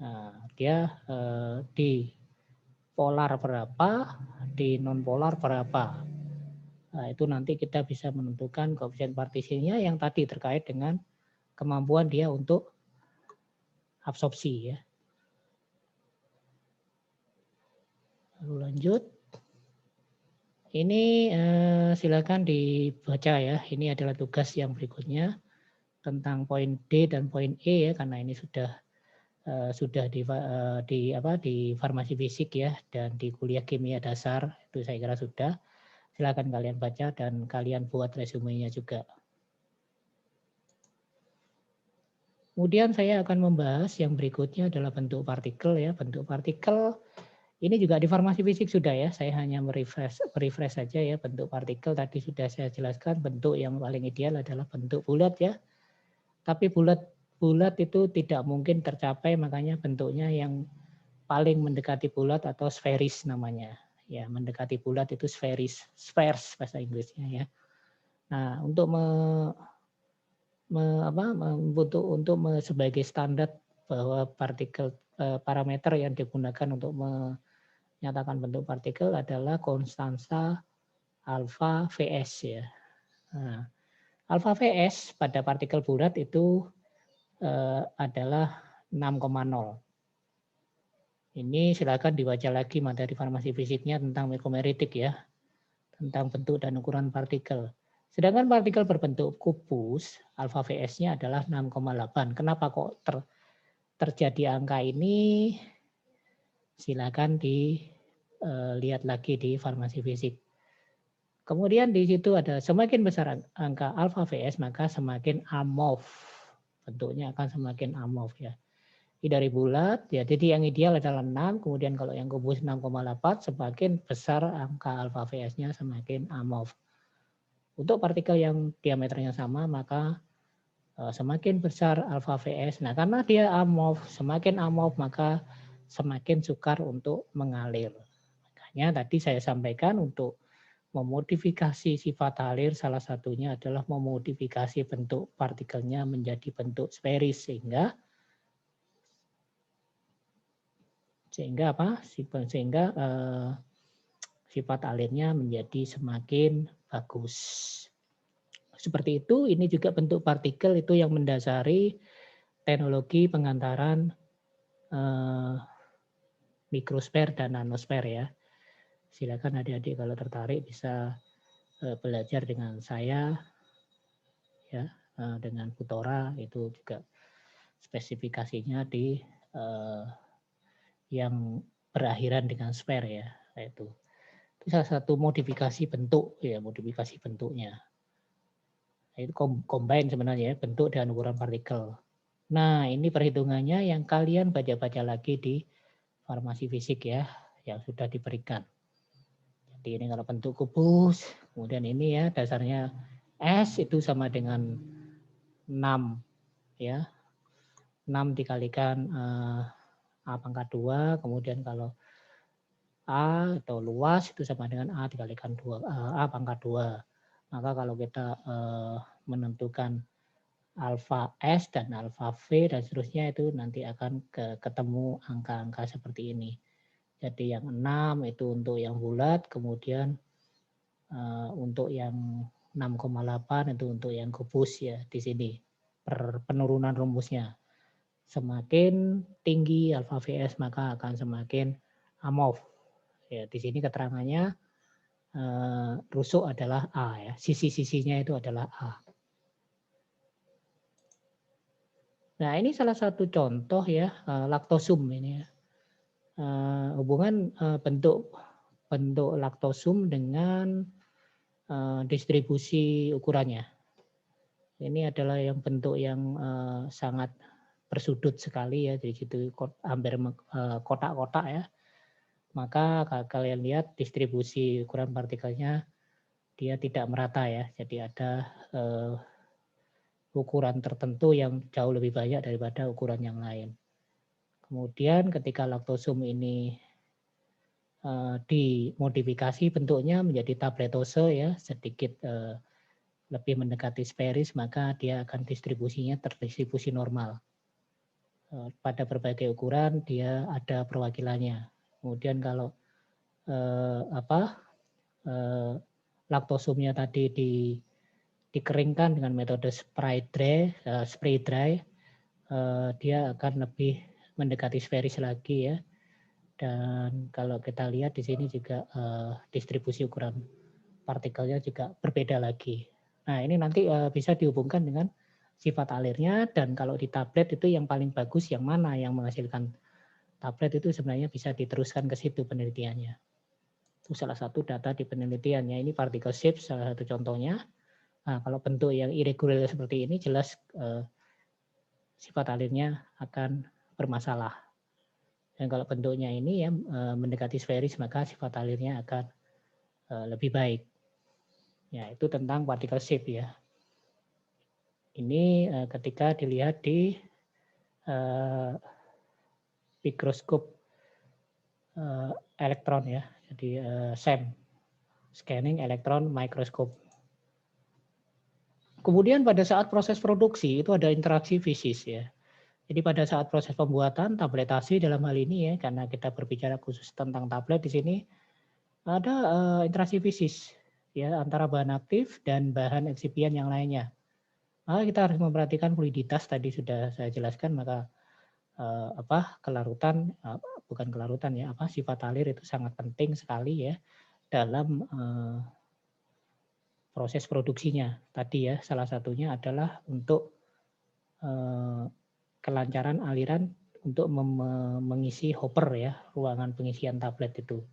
Nah, dia di polar berapa, di non polar berapa. Nah, itu nanti kita bisa menentukan koefisien partisinya yang tadi terkait dengan kemampuan dia untuk absorpsi ya. Lalu lanjut. Ini silakan dibaca ya. Ini adalah tugas yang berikutnya tentang poin D dan poin E ya, karena ini sudah di farmasi fisik ya, dan di kuliah kimia dasar itu saya kira sudah. Silakan kalian baca dan kalian buat resumenya juga. Kemudian saya akan membahas yang berikutnya adalah bentuk partikel ya. Bentuk partikel ini juga di farmasi fisik sudah ya. Saya hanya merefresh saja ya. Bentuk partikel tadi sudah saya jelaskan. Bentuk yang paling ideal adalah bentuk bulat ya. Tapi bulat itu tidak mungkin tercapai, makanya bentuknya yang paling mendekati bulat atau sferis namanya. Ya, mendekati bulat itu spheres bahasa Inggrisnya ya. Nah, untuk sebagai standar bahwa partikel parameter yang digunakan untuk menyatakan bentuk partikel adalah konstansa alfa Vs ya. Nah, alfa Vs pada partikel bulat itu adalah 6,0. Ini silakan dibaca lagi materi farmasi fisiknya tentang mikromeritik ya, tentang bentuk dan ukuran partikel. Sedangkan partikel berbentuk kubus, alfa Vs-nya adalah 6,8. Kenapa kok terjadi angka ini? Silakan dilihat lagi di farmasi fisik. Kemudian di situ ada semakin besar angka alfa Vs, maka semakin amorf. Bentuknya akan semakin amorf ya. Ini dari bulat, ya jadi yang ideal adalah 6, kemudian kalau yang kubus 6,8, semakin besar angka alfa Vs-nya semakin amorf. Untuk partikel yang diameternya sama, maka semakin besar alfa Vs. Nah, karena dia amorf, semakin amorf maka semakin sukar untuk mengalir. Makanya tadi saya sampaikan untuk memodifikasi sifat alir, salah satunya adalah memodifikasi bentuk partikelnya menjadi bentuk sferis sehingga sifat alirnya menjadi semakin bagus. Seperti itu, ini juga bentuk partikel itu yang mendasari teknologi pengantaran mikrosfer dan nanosfer ya. Silakan adik-adik kalau tertarik bisa belajar dengan saya ya, dengan Putora itu juga spesifikasinya di yang berakhiran dengan sfer ya, itu salah satu modifikasi bentuk ya, modifikasi bentuknya. Itu combine sebenarnya ya, bentuk dan ukuran partikel. Nah, ini perhitungannya yang kalian baca-baca lagi di farmasi fisik ya, yang sudah diberikan. Jadi ini kalau bentuk kubus, kemudian ini ya dasarnya S itu sama dengan 6 ya. 6 dikalikan A pangkat 2, kemudian kalau A atau luas itu sama dengan A dikalikan 2, A pangkat 2. Maka kalau kita menentukan alfa S dan alfa V dan seterusnya itu nanti akan ketemu angka-angka seperti ini. Jadi yang 6 itu untuk yang bulat, kemudian untuk yang 6,8 itu untuk yang kubus ya di sini. Penurunan rumusnya. Semakin tinggi alfa Vs maka akan semakin amorf. Ya, di sini keterangannya rusuk adalah A ya, sisi-sisinya itu adalah A. Nah, ini salah satu contoh ya, laktosum ini ya. Hubungan bentuk bentuk laktosum dengan distribusi ukurannya. Ini adalah yang bentuk yang sangat bersudut sekali ya, di situ hampir kotak-kotak ya. Maka kalian lihat distribusi ukuran partikelnya dia tidak merata ya. Jadi ada ukuran tertentu yang jauh lebih banyak daripada ukuran yang lain. Kemudian ketika laktosum ini dimodifikasi bentuknya menjadi tabletose ya, sedikit lebih mendekati sferis, maka dia akan distribusinya terdistribusi normal. Pada berbagai ukuran dia ada perwakilannya. Kemudian kalau laktosumnya tadi dikeringkan dengan metode spray dry, dia akan lebih mendekati sferis lagi ya. Dan kalau kita lihat di sini juga distribusi ukuran partikelnya juga berbeda lagi. Nah ini nanti bisa dihubungkan dengan sifat alirnya, dan kalau di tablet itu yang paling bagus yang mana yang menghasilkan tablet itu sebenarnya bisa diteruskan ke situ penelitiannya. Itu salah satu data di penelitiannya. Ini particle shape salah satu contohnya. Nah, kalau bentuk yang irregular seperti ini jelas sifat alirnya akan bermasalah. Dan kalau bentuknya ini ya mendekati sferis, maka sifat alirnya akan lebih baik. Ya, itu tentang particle shape ya. Ini ketika dilihat di mikroskop elektron ya. Jadi SEM, Scanning Electron Microscope. Kemudian pada saat proses produksi itu ada interaksi fisis ya. Jadi pada saat proses pembuatan tabletasi dalam hal ini ya, karena kita berbicara khusus tentang tablet di sini, ada interaksi fisis ya antara bahan aktif dan bahan eksipien yang lainnya. Maka kita harus memperhatikan fluiditas, tadi sudah saya jelaskan, maka kelarutan, bukan kelarutan ya, sifat alir itu sangat penting sekali ya dalam proses produksinya. Tadi ya salah satunya adalah untuk kelancaran aliran untuk mengisi hopper ya, ruangan pengisian tablet itu.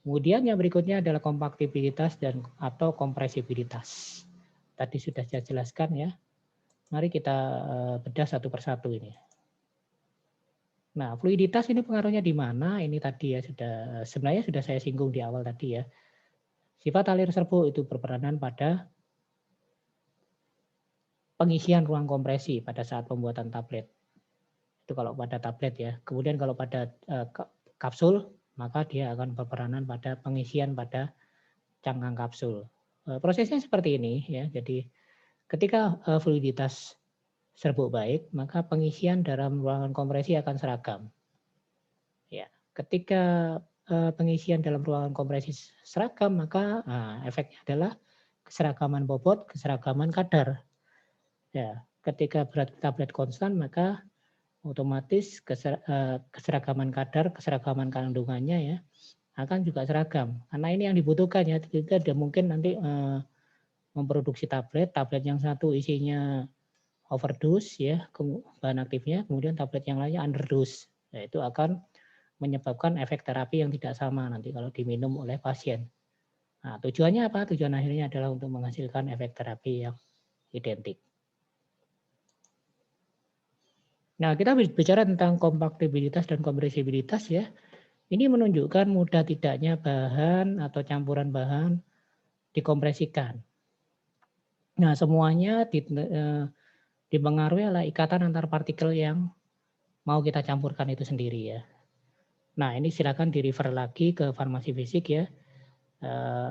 Kemudian yang berikutnya adalah kompaktibilitas dan atau kompresibilitas. Tadi sudah saya jelaskan ya. Mari kita bedah satu persatu ini. Nah, fluiditas ini pengaruhnya di mana? Ini tadi ya sebenarnya sudah saya singgung di awal tadi ya. Sifat alir serbuk itu berperanan pada pengisian ruang kompresi pada saat pembuatan tablet. Itu kalau pada tablet ya. Kemudian kalau pada kapsul, maka dia akan berperanan pada pengisian pada cangkang kapsul. Prosesnya seperti ini ya. Jadi ketika fluiditas serbuk baik, maka pengisian dalam ruangan kompresi akan seragam. Ya, ketika pengisian dalam ruangan kompresi seragam, maka efeknya adalah keseragaman bobot, keseragaman kadar. Ya, ketika berat tablet konstan, maka otomatis keseragaman kadar, keseragaman kandungannya ya akan juga seragam. Karena ini yang dibutuhkan ya. Tidak ada mungkin nanti memproduksi tablet yang satu isinya overdose ya bahan aktifnya, kemudian tablet yang lainnya underdose. Nah, itu akan menyebabkan efek terapi yang tidak sama nanti kalau diminum oleh pasien. Nah, tujuannya apa? Tujuan akhirnya adalah untuk menghasilkan efek terapi yang identik. Nah, kita bicara tentang kompaktibilitas dan kompresibilitas ya. Ini menunjukkan mudah tidaknya bahan atau campuran bahan dikompresikan. Nah, semuanya dipengaruhi oleh ikatan antar partikel yang mau kita campurkan itu sendiri ya. Nah, ini silakan di-refer lagi ke farmasi fisik ya.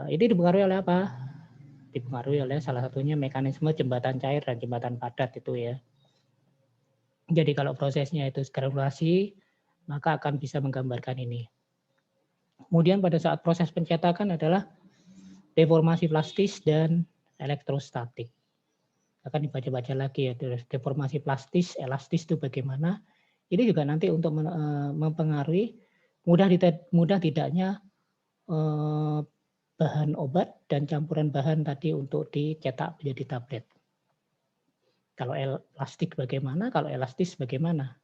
Ini dipengaruhi oleh apa? Dipengaruhi oleh salah satunya mekanisme jembatan cair dan jembatan padat itu ya. Jadi kalau prosesnya itu granulasi, maka akan bisa menggambarkan ini. Kemudian pada saat proses pencetakan adalah deformasi plastis dan elektrostatik. Akan dibaca-baca lagi ya, deformasi plastis, elastis itu bagaimana. Ini juga nanti untuk mempengaruhi mudah tidaknya bahan obat dan campuran bahan tadi untuk dicetak menjadi tablet. Kalau elastik bagaimana, kalau elastis bagaimana.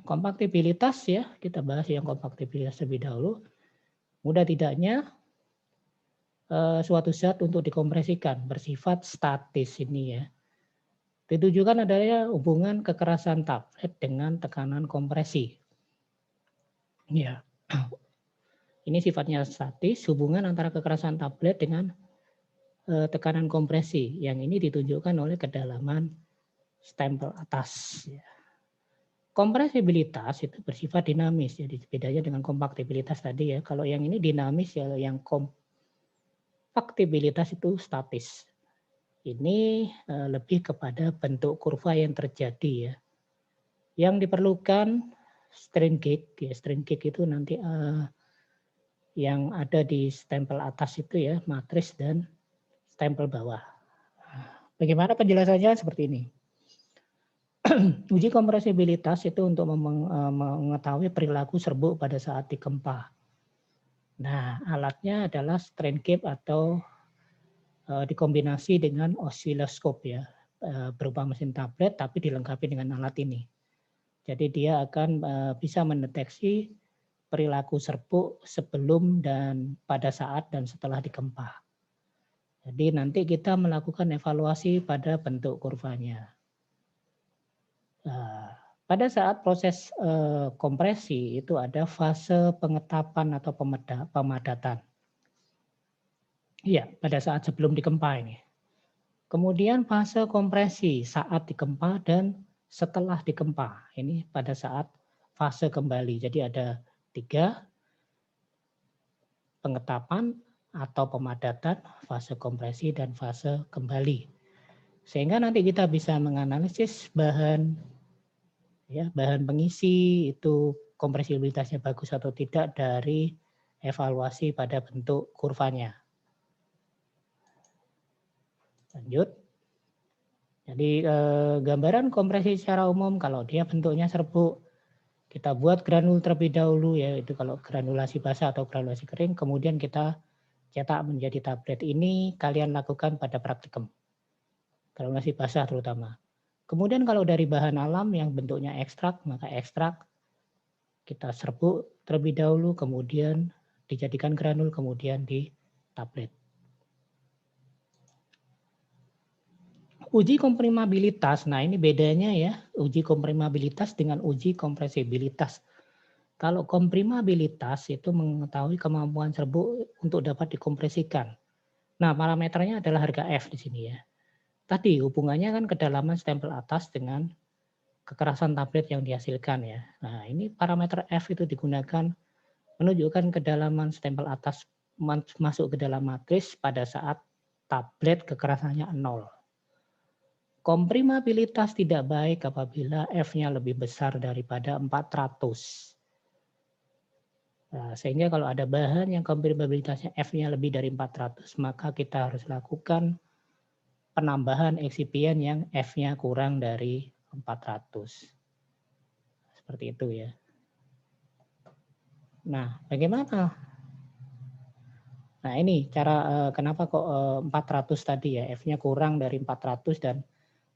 Kompaktibilitas ya, kita bahas yang kompaktibilitas lebih dahulu. Mudah tidaknya suatu zat untuk dikompresikan bersifat statis ini ya. Ditujukan adanya hubungan kekerasan tablet dengan tekanan kompresi. Ya. Ini sifatnya statis, hubungan antara kekerasan tablet dengan tekanan kompresi. Yang ini ditunjukkan oleh kedalaman stempel atas. Ya. Kompresibilitas itu bersifat dinamis, jadi bedanya dengan kompaktibilitas tadi ya. Kalau yang ini dinamis ya, yang kompaktibilitas itu statis. Ini lebih kepada bentuk kurva yang terjadi ya. Yang diperlukan strain gauge, ya strain gauge itu nanti yang ada di stempel atas itu ya, matris dan stempel bawah. Bagaimana penjelasannya seperti ini? Uji kompresibilitas itu untuk mengetahui perilaku serbuk pada saat digempa. Nah, alatnya adalah strain gauge atau dikombinasi dengan osiloskop ya, berupa mesin tablet tapi dilengkapi dengan alat ini. Jadi dia akan bisa mendeteksi perilaku serbuk sebelum dan pada saat dan setelah digempa. Jadi nanti kita melakukan evaluasi pada bentuk kurvanya. Pada saat proses kompresi itu ada fase pengetapan atau pemadatan. Iya, pada saat sebelum digempa ini. Kemudian fase kompresi saat digempa dan setelah digempa. Ini pada saat fase kembali. Jadi ada 3, pengetapan atau pemadatan, fase kompresi, dan fase kembali. Sehingga nanti kita bisa menganalisis bahan pengisi itu kompresibilitasnya bagus atau tidak dari evaluasi pada bentuk kurvanya. Lanjut. Jadi gambaran kompresi secara umum kalau dia bentuknya serbuk, kita buat granul terlebih dahulu ya, itu kalau granulasi basah atau granulasi kering, kemudian kita cetak menjadi tablet. Ini kalian lakukan pada praktikum. Granulasi basah terutama. Kemudian kalau dari bahan alam yang bentuknya ekstrak, maka ekstrak kita serbuk terlebih dahulu, kemudian dijadikan granul, kemudian di tablet. Uji komprimabilitas, nah ini bedanya ya, uji komprimabilitas dengan uji kompresibilitas. Kalau komprimabilitas itu mengetahui kemampuan serbuk untuk dapat dikompresikan. Nah, parameternya adalah harga F di sini ya. Tadi hubungannya kan kedalaman stempel atas dengan kekerasan tablet yang dihasilkan ya. Nah, ini parameter F itu digunakan menunjukkan kedalaman stempel atas masuk ke dalam matris pada saat tablet kekerasannya 0. Komprimabilitas tidak baik apabila F-nya lebih besar daripada 400. Nah, sehingga kalau ada bahan yang komprimabilitasnya F-nya lebih dari 400, maka kita harus lakukan penambahan eksipien yang F-nya kurang dari 400. Seperti itu ya. Nah, bagaimana? Nah, ini cara kenapa kok 400 tadi ya, F-nya kurang dari 400 dan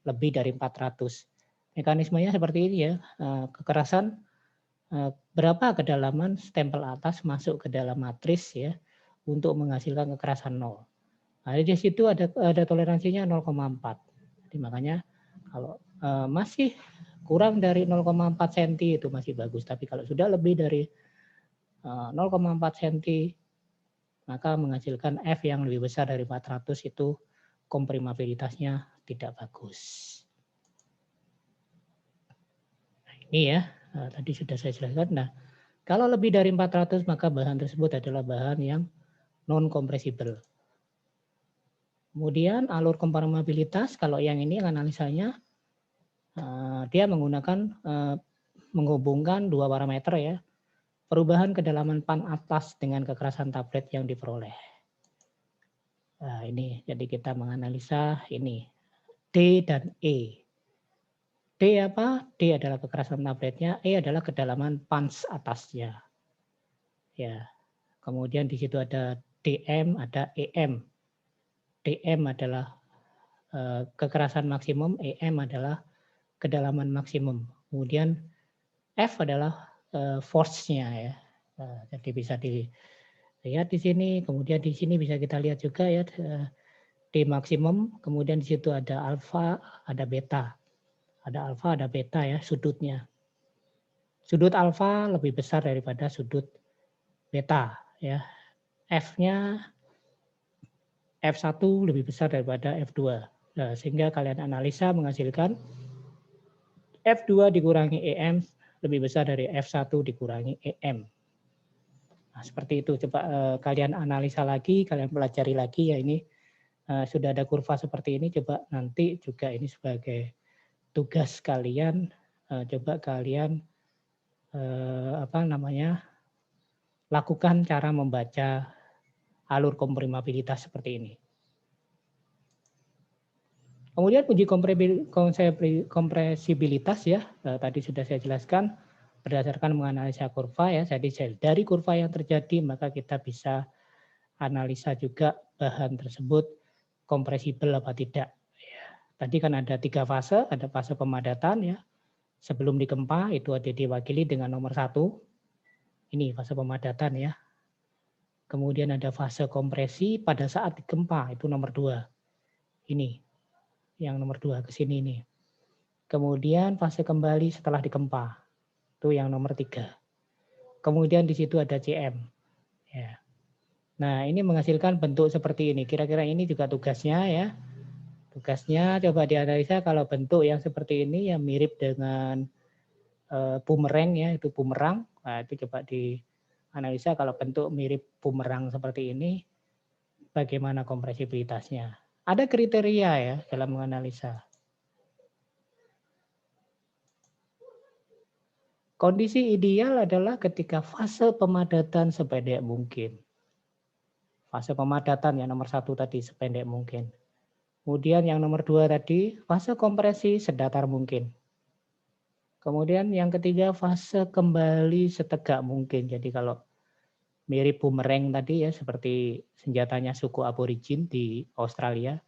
lebih dari 400. Mekanismenya seperti ini ya, kekerasan berapa kedalaman stempel atas masuk ke dalam matris ya untuk menghasilkan kekerasan 0. Nah, di situ ada toleransinya 0,4. Jadi makanya kalau masih kurang dari 0,4 cm itu masih bagus, tapi kalau sudah lebih dari 0,4 cm maka menghasilkan F yang lebih besar dari 400 itu komprimabilitasnya tidak bagus. Nah, ini ya, tadi sudah saya jelaskan. Nah, kalau lebih dari 400 maka bahan tersebut adalah bahan yang non kompresibel. Kemudian alur komprimabilitas, kalau yang ini analisanya dia menggunakan menghubungkan 2 parameter ya. Perubahan kedalaman pan atas dengan kekerasan tablet yang diperoleh. Nah, ini jadi kita menganalisa ini D dan E. D apa? D adalah kekerasan tabletnya, E adalah kedalaman pans atasnya. Ya. Kemudian di situ ada DM, ada EM. DM adalah kekerasan maksimum, EM adalah kedalaman maksimum. Kemudian F adalah force-nya ya. Jadi bisa Lihat di sini, kemudian di sini bisa kita lihat juga ya D maksimum, kemudian di situ ada alfa, ada beta. Ada alfa, ada beta ya sudutnya. Sudut alfa lebih besar daripada sudut beta ya. F-nya F1 lebih besar daripada F2. Nah, sehingga kalian analisa menghasilkan F2 dikurangi EM lebih besar dari F1 dikurangi EM. Nah, seperti itu. Coba kalian analisa lagi, kalian pelajari lagi ya ini sudah ada kurva seperti ini. Coba nanti juga ini sebagai tugas kalian, coba kalian lakukan cara membaca alur komprimabilitas seperti ini. Kemudian uji kompresibilitas ya, tadi sudah saya jelaskan berdasarkan menganalisa kurva ya. Jadi dari kurva yang terjadi maka kita bisa analisa juga bahan tersebut kompresibel apa tidak. Ya, tadi kan ada 3 fase, ada fase pemadatan ya. Sebelum digempa itu ada diwakili dengan nomor 1. Ini fase pemadatan ya. Kemudian ada fase kompresi pada saat digempa itu nomor 2. Ini yang nomor 2 ke sini nih. Kemudian fase kembali setelah digempa. Itu yang nomor 3. Kemudian di situ ada CM. Ya. Nah, ini menghasilkan bentuk seperti ini. Kira-kira ini juga tugasnya ya. Tugasnya coba dianalisa kalau bentuk yang seperti ini yang mirip dengan bumerang ya, itu bumerang. Nah, itu coba dianalisa kalau bentuk mirip bumerang seperti ini bagaimana kompresibilitasnya. Ada kriteria ya dalam menganalisa. Kondisi ideal adalah ketika fase pemadatan sependek mungkin. Fase pemadatan yang nomor 1 tadi sependek mungkin. Kemudian yang nomor 2 tadi fase kompresi sedatar mungkin. Kemudian yang ketiga fase kembali setegak mungkin. Jadi kalau mirip bumerang tadi ya seperti senjatanya suku aborigin di Australia.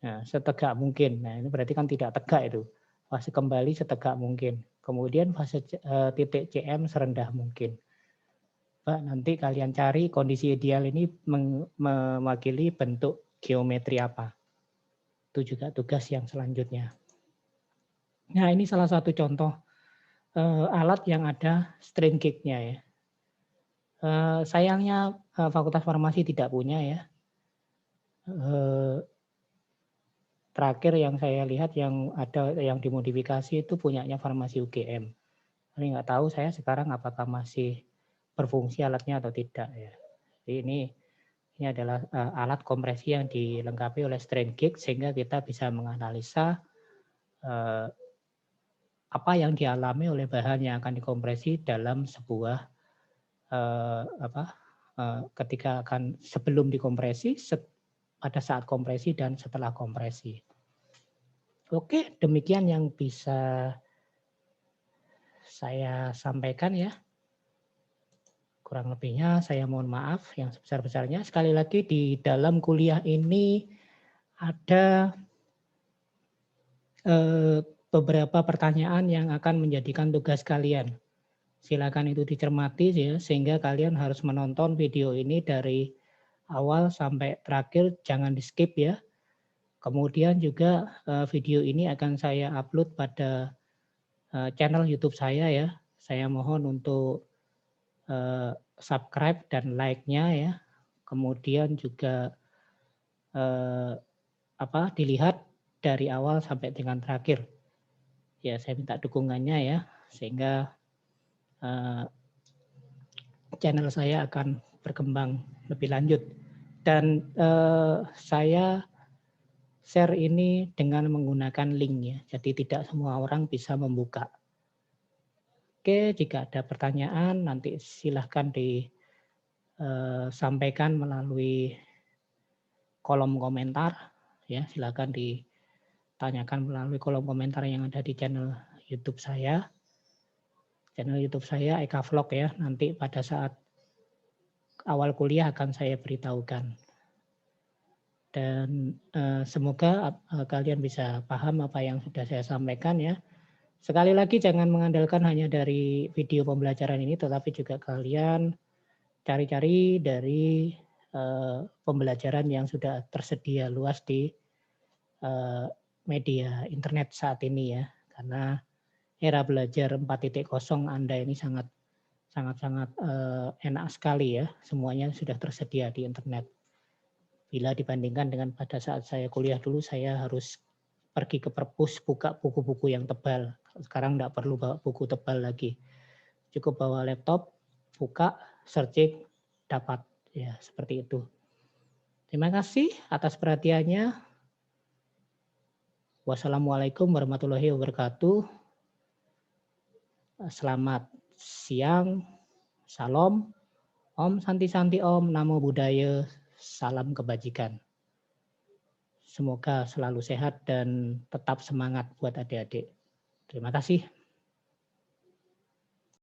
Nah, setegak mungkin. Nah, ini berarti kan tidak tegak itu. Fase kembali setegak mungkin. Kemudian fase titik CM serendah mungkin. Nanti kalian cari kondisi ideal ini mewakili bentuk geometri apa. Itu juga tugas yang selanjutnya. Nah, ini salah satu contoh alat yang ada strain gauge-nya ya. Sayangnya Fakultas Farmasi tidak punya ya. Terakhir yang saya lihat yang ada yang dimodifikasi itu punyanya Farmasi UGM. Tapi nggak tahu saya sekarang apakah masih berfungsi alatnya atau tidak ya. Jadi ini adalah alat kompresi yang dilengkapi oleh strain gauge sehingga kita bisa menganalisa apa yang dialami oleh bahan yang akan dikompresi dalam sebuah ketika akan sebelum dikompresi, pada saat kompresi dan setelah kompresi. Oke, demikian yang bisa saya sampaikan ya. Kurang lebihnya saya mohon maaf yang sebesar-besarnya. Sekali lagi di dalam kuliah ini ada beberapa pertanyaan yang akan menjadikan tugas kalian. Silakan itu dicermati ya, sehingga kalian harus menonton video ini dari awal sampai terakhir, jangan di skip ya. Kemudian juga video ini akan saya upload pada channel YouTube saya ya. Saya mohon untuk subscribe dan like-nya ya. Kemudian juga dilihat dari awal sampai dengan terakhir. Ya, saya minta dukungannya ya, sehingga channel saya akan berkembang lebih lanjut. Dan saya share ini dengan menggunakan link ya, jadi tidak semua orang bisa membuka. Oke, jika ada pertanyaan nanti silahkan disampaikan melalui kolom komentar ya, silahkan ditanyakan melalui kolom komentar yang ada di channel YouTube saya. Channel YouTube saya Eka Vlog ya, nanti pada saat awal kuliah akan saya beritahukan. Dan semoga kalian bisa paham apa yang sudah saya sampaikan ya. Sekali lagi jangan mengandalkan hanya dari video pembelajaran ini, tetapi juga kalian cari-cari dari pembelajaran yang sudah tersedia luas di media internet saat ini ya, karena era belajar 4.0 Anda ini sangat enak sekali ya, semuanya sudah tersedia di internet. Bila dibandingkan dengan pada saat saya kuliah dulu, saya harus pergi ke perpus, buka buku-buku yang tebal. Sekarang nggak perlu bawa buku tebal lagi. Cukup bawa laptop, buka, searching, dapat. Ya, seperti itu. Terima kasih atas perhatiannya. Wassalamualaikum warahmatullahi wabarakatuh. Selamat siang. Salam. Om Santi Santi Om. Namo Buddhaya. Salam kebajikan. Semoga selalu sehat dan tetap semangat buat adik-adik. Terima kasih.